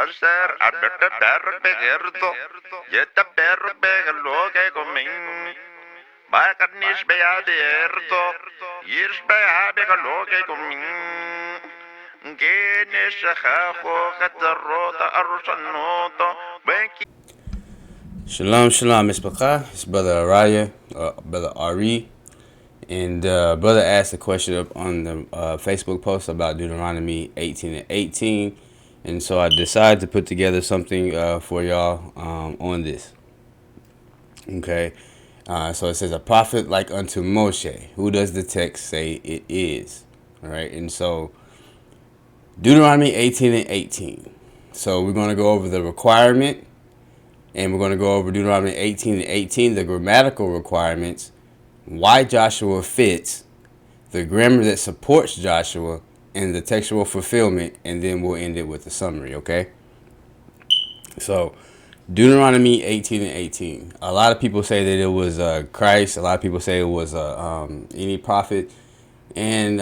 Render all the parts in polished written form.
Asher abete perro begerto. Yeta perro begelo que coming. Bakarnish beaderto. Yish beabegelo que coming. Genesh hacho katarota arushanoto. Benki. Shalom, shalom, Mishpacha. It's Brother Araya, Brother Ari. And Brother asked a question up on the Facebook post about Deuteronomy 18 and 18. And so I decided to put together something for y'all on this. Okay. So it says, a prophet like unto Moshe. Who does the text say it is? All right. And so Deuteronomy 18 and 18. So we're going to go over the requirement. And we're going to go over Deuteronomy 18 and 18, the grammatical requirements, why Joshua fits, the grammar that supports Joshua, and the textual fulfillment, and then we'll end it with a summary, okay? So, Deuteronomy 18 and 18. A lot of people say that it was Christ. A lot of people say it was any prophet. And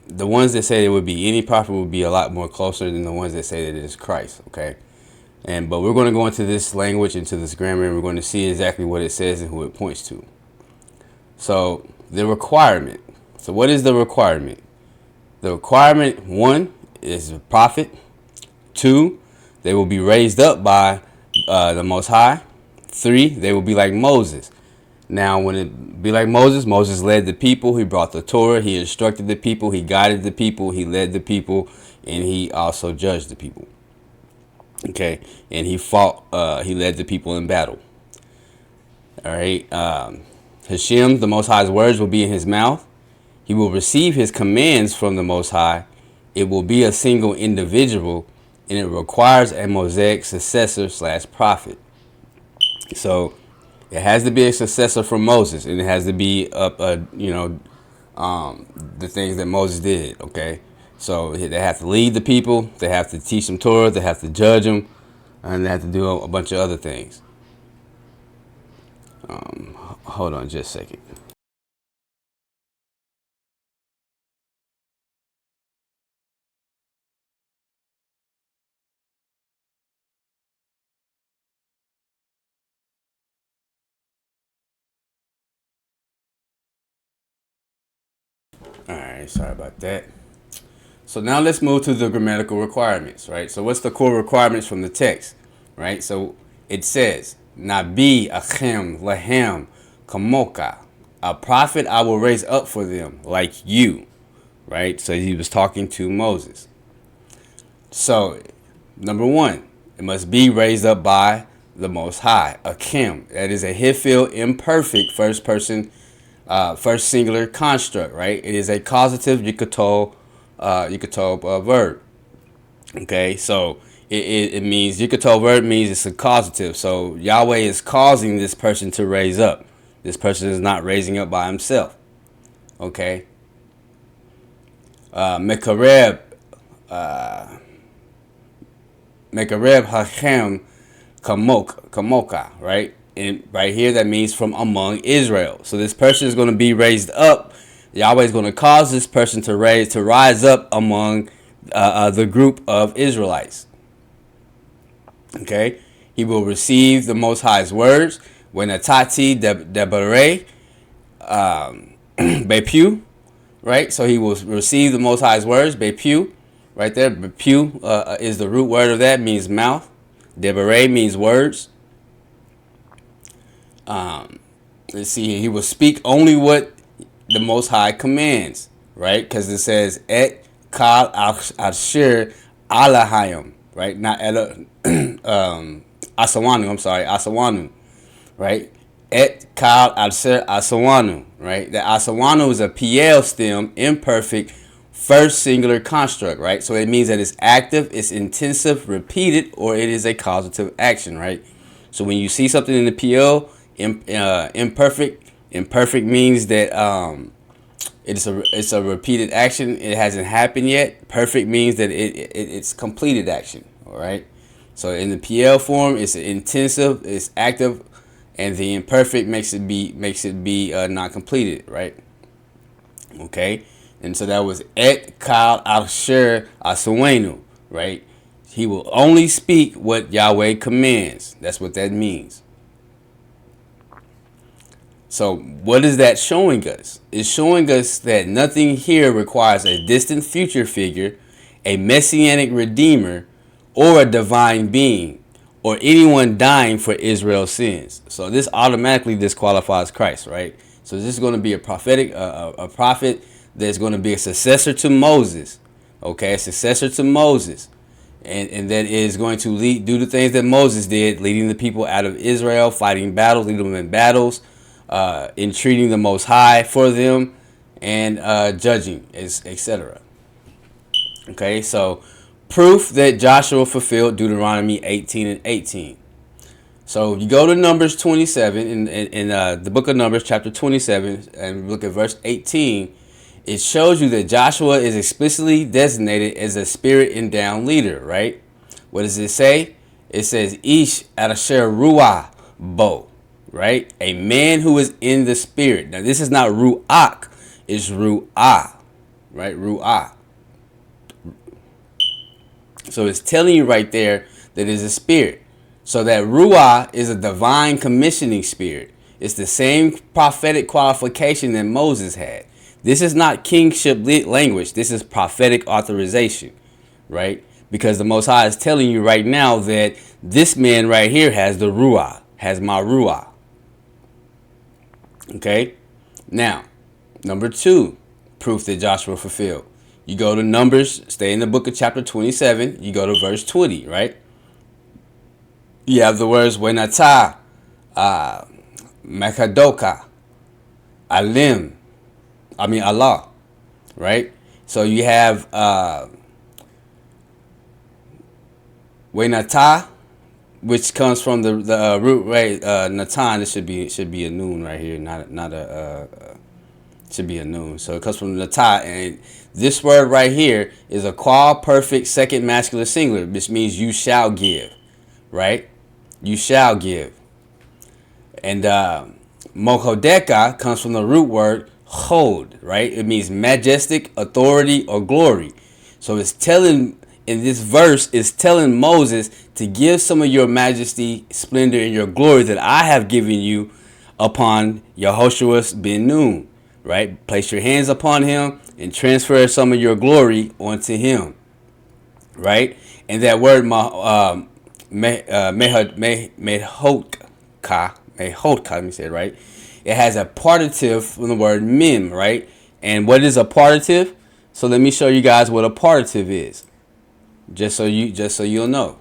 the ones that say it would be any prophet would be a lot more closer than the ones that say that it is Christ, okay? But we're going to go into this language, into this grammar, and we're going to see exactly what it says and who it points to. So the requirement. So what is the requirement? The requirement, 1, is a prophet. 2, they will be raised up by the Most High. 3, they will be like Moses. Now, when it be like Moses, Moses led the people. He brought the Torah. He instructed the people. He guided the people. He led the people. And he also judged the people. Okay, and he fought, he led the people in battle. All right, Hashem, the Most High's words will be in his mouth. He will receive his commands from the Most High. It will be a single individual, and it requires a Mosaic successor / prophet. So it has to be a successor from Moses, and it has to be the things that Moses did. Okay. So they have to lead the people, they have to teach them Torah, they have to judge them, and they have to do a bunch of other things. Hold on just a second. All right, sorry about that. So now let's move to the grammatical requirements, right? So what's the core requirements from the text, right? So it says, Nabi achem lahem kamoka. A prophet I will raise up for them, like you, right? So he was talking to Moses. So, number 1, it must be raised up by the Most High, Akim. That is a Hifil imperfect first person, first singular construct, right? It is a causative Yukato verb. Okay, so it means Yukato verb means it's a causative. So Yahweh is causing this person to raise up. This person is not raising up by himself. Okay. Mekareb Hachem Kamoka, right? And right here, that means from among Israel. So this person is going to be raised up. Yahweh is going to cause this person to rise up among the group of Israelites. Okay, he will receive the Most High's words. When atati debare bepu, right? So he will receive the Most High's words. Bepu, right there. Bepu is the root word of that, means mouth. Debare means words. Let's see. He will speak only what the Most High commands, right? Because it says et kal asher alahayim, right? Not asawanu. I'm sorry, asawanu, right? Et kal asher asawanu, right? The asawanu is a PL stem, imperfect, first singular construct, right? So it means that it's active, it's intensive, repeated, or it is a causative action, right? So when you see something in the PL, imperfect means that it's a repeated action. It hasn't happened yet. Perfect means that it's completed action. All right. So in the PL form, it's intensive, it's active, and the imperfect makes it be not completed. Right. Okay. And so that was et kal asher asawenu. Right. He will only speak what Yahweh commands. That's what that means. So what is that showing us? It's showing us that nothing here requires a distant future figure, a messianic redeemer, or a divine being, or anyone dying for Israel's sins. So this automatically disqualifies Christ, right? So this is going to be a prophetic, a prophet that's going to be a successor to Moses, okay, a successor to Moses, and that is going to do the things that Moses did, leading the people out of Israel, fighting battles, leading them in battles, entreating the Most High for them, and judging, etc. Okay, so proof that Joshua fulfilled Deuteronomy 18 and 18. So you go to Numbers 27 in the book of Numbers, chapter 27, and look at verse 18. It shows you that Joshua is explicitly designated as a spirit-endowed leader, right? What does it say? It says, Ish Adasher Ruah Bo, right? A man who is in the spirit. Now, this is not Ruach, it's Ruah, right? Ruah. So it's telling you right there that it's a spirit. So that Ruah is a divine commissioning spirit. It's the same prophetic qualification that Moses had. This is not kingship language. This is prophetic authorization, right? Because the Most High is telling you right now that this man right here has the Ruah, has my Ruah. Okay? Now, number 2, proof that Joshua fulfilled. You go to Numbers, stay in the book of chapter 27. You go to verse 20, right? You have the words, Wenatah, Mekadoka, Alim, Allah, right? So you have Wenatah, which comes from the root, right? Natan. It should be a noon right here, not a should be a noon. So it comes from Natah, and this word right here is a qual perfect second masculine singular, which means you shall give, right? You shall give. And Mochodeka comes from the root word chod, right? It means majestic, authority, or glory. So it's telling, in this verse, it's telling Moses to give some of your majesty, splendor, and your glory that I have given you upon Yehoshua ben Nun, right? Place your hands upon him and transfer some of your glory onto him, right? And that word mehodka, let me say it right. It has a partitive from the word mem, right? And what is a partitive? So let me show you guys what a partitive is, just so you'll know.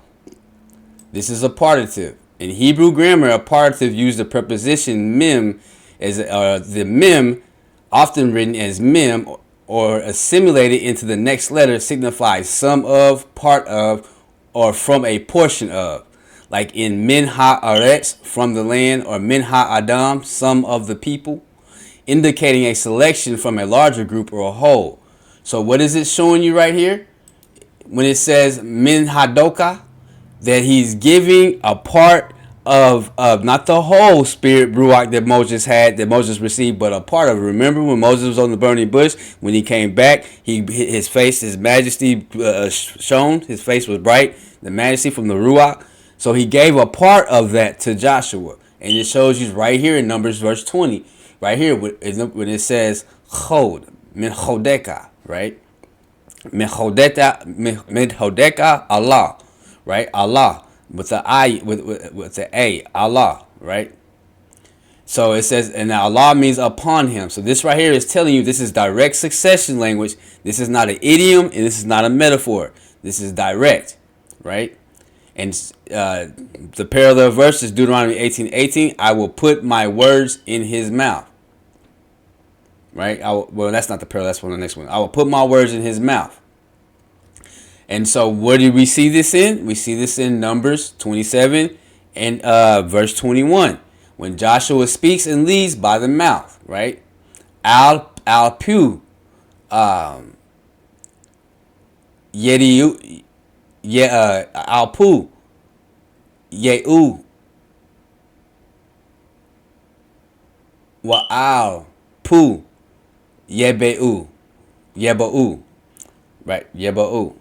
This is a partitive. In Hebrew grammar, a partitive used the preposition mem as the mem, often written as mem or assimilated into the next letter, signifies some of, part of, or from a portion of. Like in min ha'aretz, from the land, or min ha'adam, some of the people, indicating a selection from a larger group or a whole. So what is it showing you right here? When it says min hadoka, that he's giving a part of not the whole spirit ruach that Moses had, that Moses received, but a part of it. Remember when Moses was on the burning bush, when he came back, his face, his majesty shone, his face was bright, the majesty from the ruach. So he gave a part of that to Joshua, and it shows you right here in Numbers verse 20, right here when it says chod, min chodeka, right? Min chodeka Allah, right? Allah with the I, with the A, Allah, right? So it says, and Allah means upon him. So this right here is telling you this is direct succession language. This is not an idiom, and this is not a metaphor. This is direct, right? And the parallel verse is Deuteronomy 18:18. I will put my words in his mouth. Right? Well, that's not the parallel. That's one of the next one. I will put my words in his mouth. And so where do we see this in? We see this in Numbers 27 and verse 21. When Joshua speaks and leads by the mouth. Right? Al pu. Yediu. Alpu, Yehu, Wa'al, Pu, Yebeu, right? Yebeu.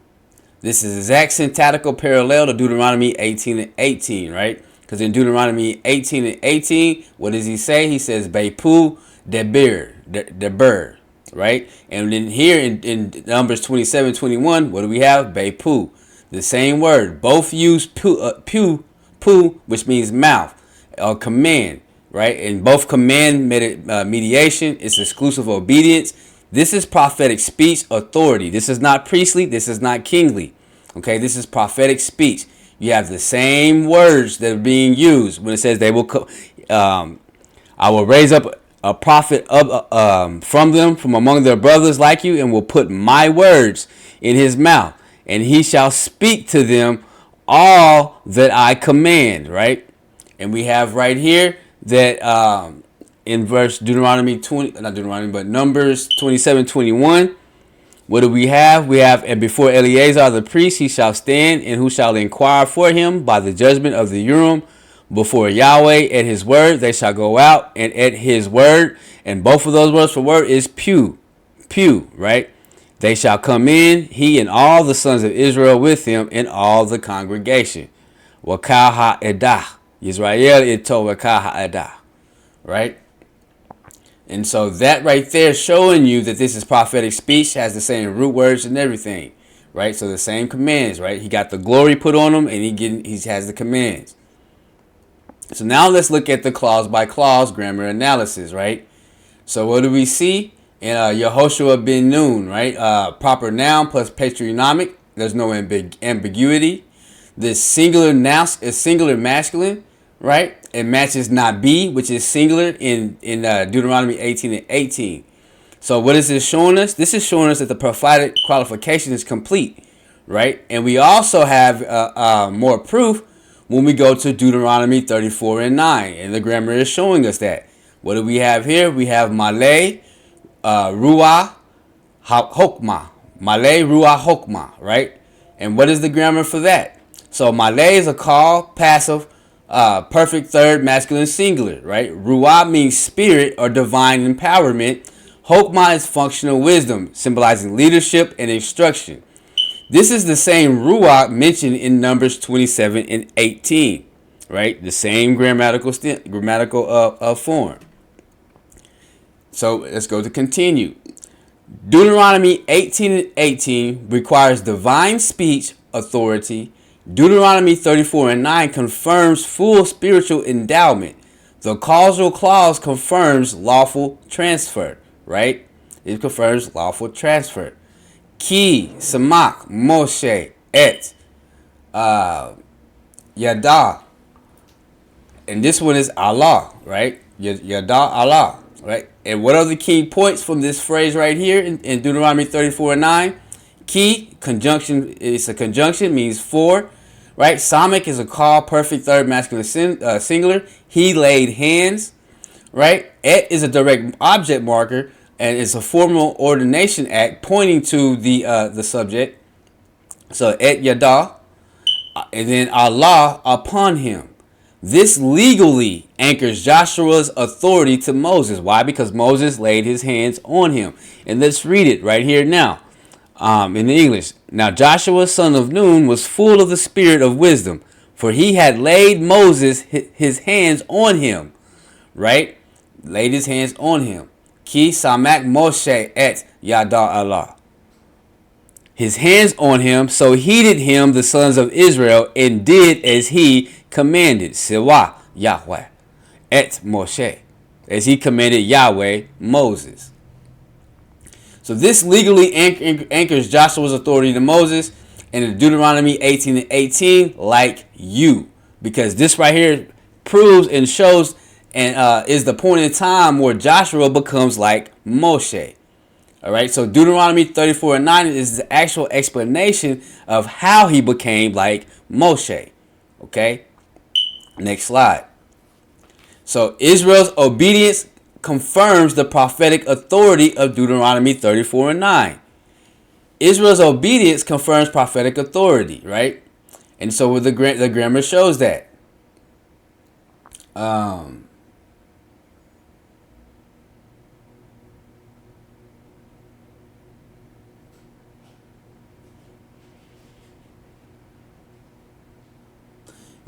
This is exact syntactical parallel to Deuteronomy 18 and 18, right? Because in Deuteronomy 18 and 18, what does he say? He says, Bepu deber, right? And then here in Numbers 27:21, what do we have? Bepu, the same word. Both use pu, which means mouth, or command, right? And both command mediation. It's exclusive obedience. This is prophetic speech authority. This is not priestly. This is not kingly. Okay, this is prophetic speech. You have the same words that are being used when it says they will. I will raise up a prophet from them, from among their brothers like you, and will put my words in his mouth, and he shall speak to them all that I command. Right, and we have right here that in verse Deuteronomy 20, not Deuteronomy, but Numbers 27:21. What do we have? We have, and before Eleazar the priest, he shall stand, and who shall inquire for him by the judgment of the Urim before Yahweh at his word. They shall go out and at his word. And both of those words for word is pew, right? They shall come in, he and all the sons of Israel with him, and all the congregation. Wakah ha'edah. Yisrael ito wakah ha'edah. Right? And so that right there showing you that this is prophetic speech, has the same root words and everything, right? So the same commands, right? He got the glory put on him, and he has the commands. So now let's look at the clause by clause grammar analysis, right? So what do we see in Yehoshua ben Nun, right? Proper noun plus patronymic. There's no ambiguity. This singular noun is singular masculine, right? It matches not be, which is singular in Deuteronomy 18 and 18. So what is this showing us? This is showing us that the prophetic qualification is complete, right? And we also have more proof when we go to Deuteronomy 34 and 9. And the grammar is showing us that. What do we have here? We have Malay, Ruah, Hokmah. Malay, Ruah, Hokmah, right? And what is the grammar for that? So Malay is a call, passive, perfect third masculine singular, right? Ruah means spirit or divine empowerment. Hokmah is functional wisdom, symbolizing leadership and instruction. This is the same Ruach mentioned in Numbers 27 and 18, right? The same grammatical form. So let's go to continue. Deuteronomy 18 and 18 requires divine speech authority. Deuteronomy 34 and 9 confirms full spiritual endowment. The causal clause confirms lawful transfer, right? It confirms lawful transfer. Ki, Samak, Moshe, Et, Yada. And this one is Allah, right? Yada Allah, right? And what are the key points from this phrase right here in Deuteronomy 34 and 9? Ki, conjunction, it's a conjunction, means for, right? Samak is a call, perfect third masculine singular. He laid hands, right? Et is a direct object marker, and it's a formal ordination act pointing to the subject. So et yada, and then Allah upon him. This legally anchors Joshua's authority to Moses. Why? Because Moses laid his hands on him. And let's read it right here now in the English. Now Joshua, son of Nun, was full of the spirit of wisdom, for he had laid Moses his hands on him. Right? Laid his hands on him. Ki samak Moshe et yada Allah. His hands on him, so heeded him the sons of Israel, and did as he commanded. Siwa Yahweh et Moshe, as he commanded Yahweh Moses. So this legally anchors Joshua's authority to Moses, and in Deuteronomy 18 and 18, like you, because this right here proves and shows and is the point in time where Joshua becomes like Moshe. All right, so Deuteronomy 34 and 9 is the actual explanation of how he became like Moshe. Okay, next slide. So Israel's obedience confirms the prophetic authority of Deuteronomy 34 and 9. Israel's obedience confirms prophetic authority, right? And so the grammar shows that.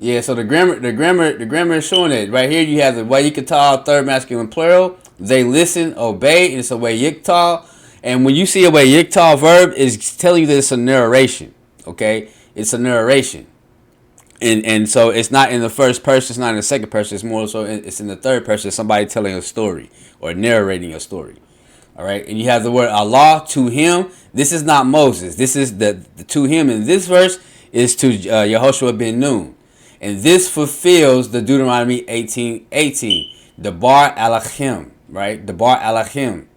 Yeah, so the grammar is showing it. Right here you have the Wayiktal, third masculine plural. They listen, obey, and it's a Wayiktal. And when you see a Wayiktal verb, it's telling you that it's a narration. Okay? It's a narration. And so it's not in the first person, it's not in the second person, it's more so it's in the third person, somebody telling a story or narrating a story. All right, and you have the word Allah, to him. This is not Moses. This is the to him in this verse is to Yehoshua ben Nun. And this fulfills the Deuteronomy 18:18, the Bar Alachim, right? The Bar Alachim.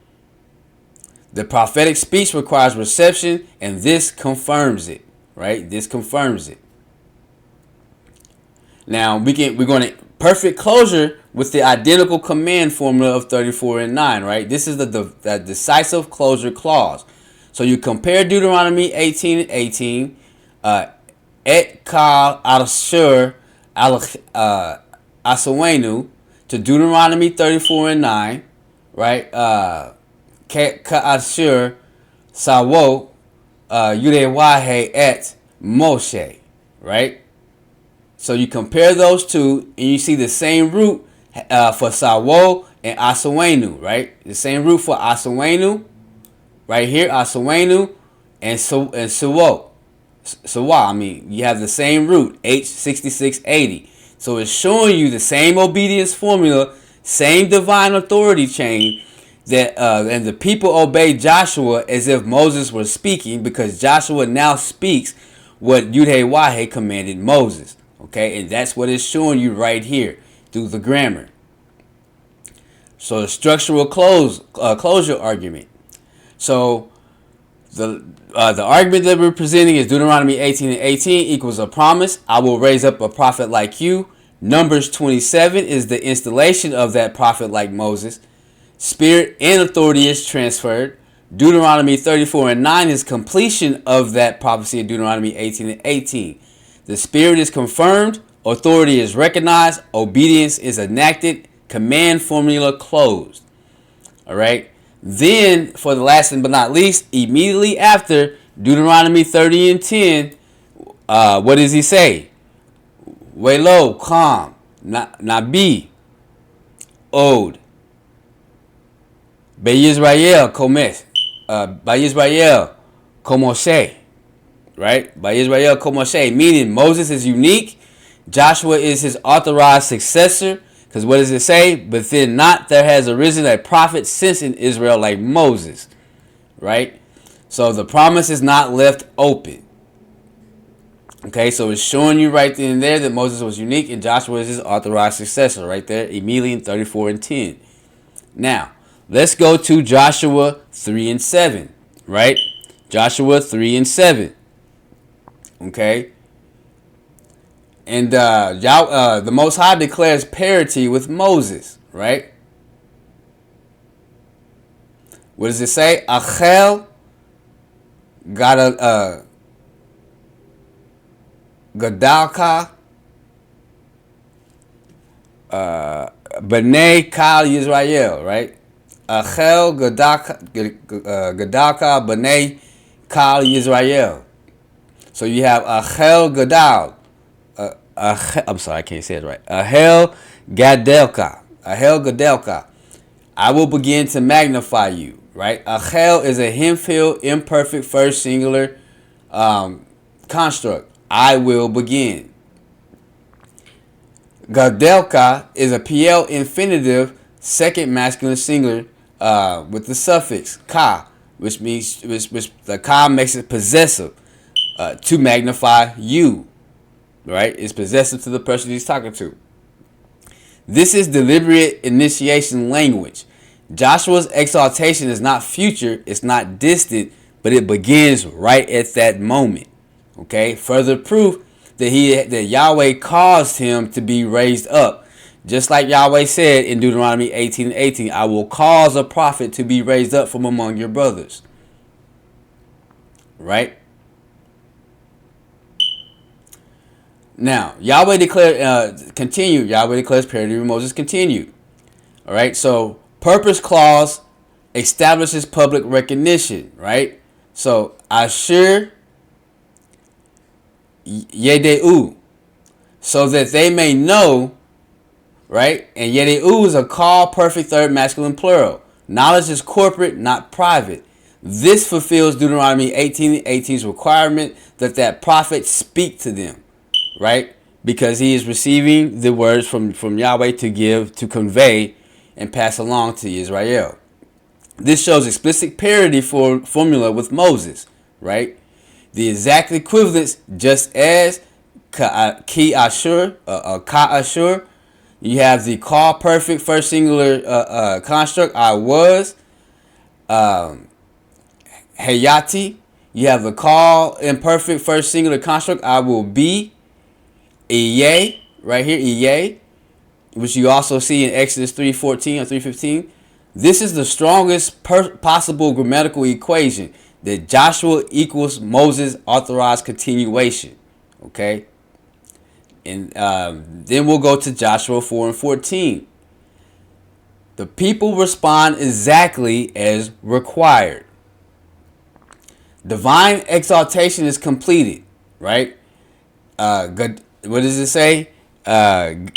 The prophetic speech requires reception, and this confirms it, right? This confirms it. Now we're going to perfect closure with the identical command formula of 34 and 9, right? This is the decisive closure clause. So you compare Deuteronomy 18 and 18, et kal ashur asawenu, to Deuteronomy 34 and 9, right? Ka ashur sawo yudewahe et Moshe, right? So you compare those two, and you see the same root for Sawo and Asawenu, right? The same root for Asawenu, right here, Asawenu, and Sawo. Sawa, I mean, you have the same root, H6680. So it's showing you the same obedience formula, same divine authority chain, that and the people obeyed Joshua as if Moses was speaking, because Joshua now speaks what Yudhe-Wahe commanded Moses. Okay, and that's what it's showing you right here through the grammar. So the structural closure argument. So the argument that we're presenting is Deuteronomy 18 and 18 equals a promise. I will raise up a prophet like you. Numbers 27 is the installation of that prophet like Moses. Spirit and authority is transferred. Deuteronomy 34 and 9 is completion of that prophecy of Deuteronomy 18 and 18. The spirit is confirmed, authority is recognized, obedience is enacted, command formula closed. All right. Then, for the last but not least, immediately after Deuteronomy 30 and 10, what does he say? Welo, calm, nabi, od, Yisrael, komesh, Yisrael, komoshe. Right? By Israel Komoshe, meaning Moses is unique, Joshua is his authorized successor. Because what does it say? But then not there has arisen a prophet since in Israel like Moses. Right? So the promise is not left open. Okay, so it's showing you right then and there that Moses was unique and Joshua is his authorized successor right there immediately in 34 and 10. Now, let's go to Joshua 3 and 7. Right? Joshua 3 and 7. Okay, and the Most High declares parity with Moses, right? What does it say? Achel Gadalka B'nai Kal Yisrael, right? Achel Gadalka B'nai Kal Yisrael. So you have Achel Gadal. I'm sorry, I can't say it right. Ahel Gadelka. Ahel Gadelka. I will begin to magnify you. Right? Achel is a him-filled, imperfect first singular construct. I will begin. Gadelka is a PL infinitive, second masculine singular with the suffix ka, which means which the ka makes it possessive. To magnify you, right? It's possessive to the person he's talking to. This is deliberate initiation language. Joshua's exaltation is not future, it's not distant, but it begins right at that moment. Okay? Further proof that Yahweh caused him to be raised up. Just like Yahweh said in Deuteronomy 18 and 18, I will cause a prophet to be raised up from among your brothers. Right? Now, Yahweh declares parity with Moses continued. All right, so purpose clause establishes public recognition, right? So, Ashur Yedeu. so that they may know, right? And Yedeu is a call perfect third masculine plural. Knowledge is corporate, not private. This fulfills Deuteronomy 18:18's requirement that prophet speak to them, right? Because he is receiving the words from Yahweh to give, to convey, and pass along to Israel. This shows explicit parity for formula with Moses, right? The exact equivalence, just as ki ashur, ka ashur. You have the call perfect first singular construct, I was. Hayati. You have the call imperfect first singular construct, I will be. Iye, right here, Iye, which you also see in Exodus 3:14 or 3:15. This is the strongest possible grammatical equation, that Joshua equals Moses authorized continuation. Okay? And then we'll go to Joshua 4:14. The people respond exactly as required. Divine exaltation is completed, right? What does it say? Gadelka.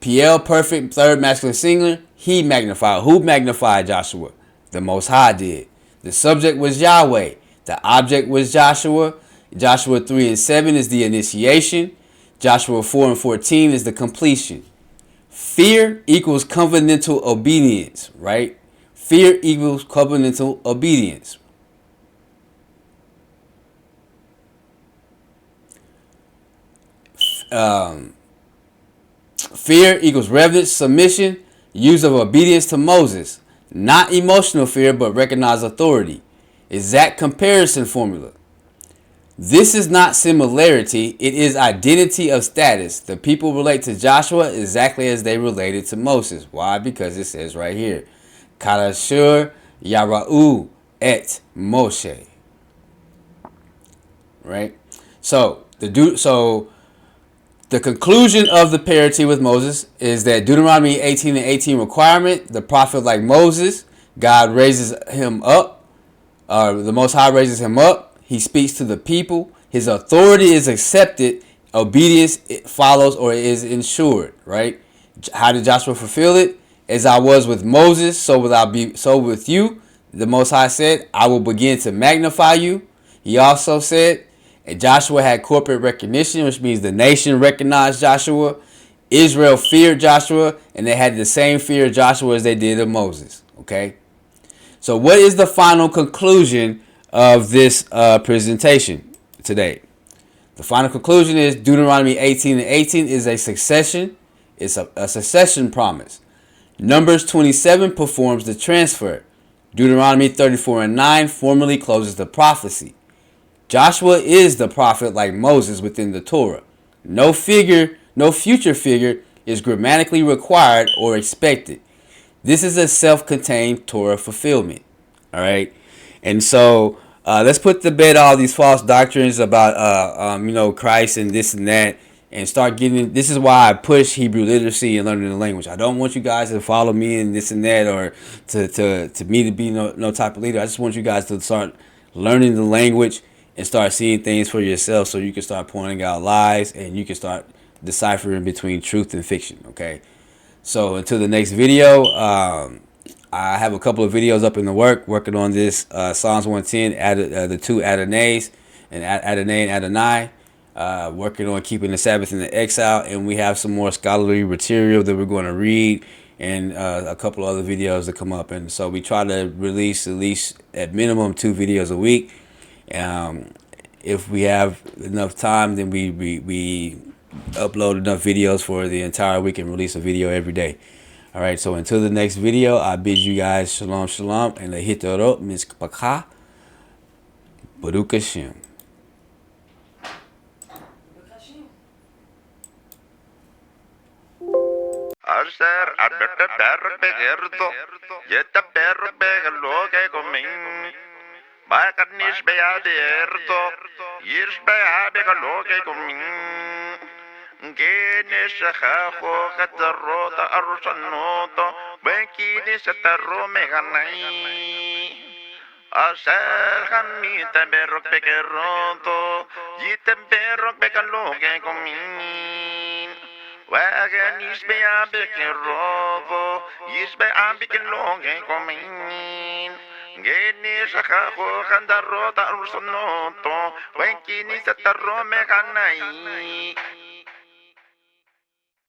PL perfect third masculine singular. He magnified. Who magnified Joshua? The Most High did. The subject was Yahweh. The object was Joshua. Joshua 3:7 is the initiation. Joshua 4:14 is the completion. Fear equals covenantal obedience, right? Fear equals covenantal obedience. Fear equals reverence, submission, use of obedience to Moses. Not emotional fear, but recognized authority. Exact comparison formula. This is not similarity, it is identity of status. The people relate to Joshua exactly as they related to Moses. Why? Because it says right here, Karashur Yara'u et Moshe. Right? So the conclusion of the parity with Moses is that Deuteronomy 18:18 requirement, the prophet like Moses, God raises him up, the Most High raises him up. He speaks to the people. His authority is accepted. Obedience follows or is ensured. Right? How did Joshua fulfill it? As I was with Moses, so with you. The Most High said, I will begin to magnify you. He also said, and Joshua had corporate recognition, which means the nation recognized Joshua. Israel feared Joshua, and they had the same fear of Joshua as they did of Moses. Okay? So what is the final conclusion of this presentation today? The final conclusion is Deuteronomy 18:18 is a succession. It's a succession promise. Numbers 27 performs the transfer. Deuteronomy 34:9 formally closes the prophecy. Joshua is the prophet like Moses within the Torah. No future figure is grammatically required or expected. This is a self-contained Torah fulfillment. All right, and so let's put to bed all these false doctrines about Christ and this and that, and start getting. This is why I push Hebrew literacy and learning the language. I don't want you guys to follow me and this and that, or to me to be no type of leader. I just want you guys to start learning the language and start seeing things for yourself, so you can start pointing out lies and you can start deciphering between truth and fiction. Okay, so until the next video, I have a couple of videos up in the working on this Psalms 110, the two Adonais, and Adonai and Adonai, working on keeping the Sabbath in the exile, and we have some more scholarly material that we're going to read, and a couple of other videos that come up. And so we try to release at least at minimum 2 videos a week. If we have enough time, then we upload enough videos for the entire week and release a video every day. All right, so until the next video, I bid you guys shalom, shalom, and lehitorot mispaka, Baruch Hashem. Asher abete perro begerto, yeta perro begelo que comin. Ba carnish beaderto, yish begelo que comin. Genesh khaho khatarota arushanoto, bekini sataro meganai. Asher hamita berro begeronto, Yetembero bekaloge komin. Wagen isbe abiken robo, isbe abiken loge komin. Geni shaka ho kanda rota ursonoto, wenkini sataro mekanai.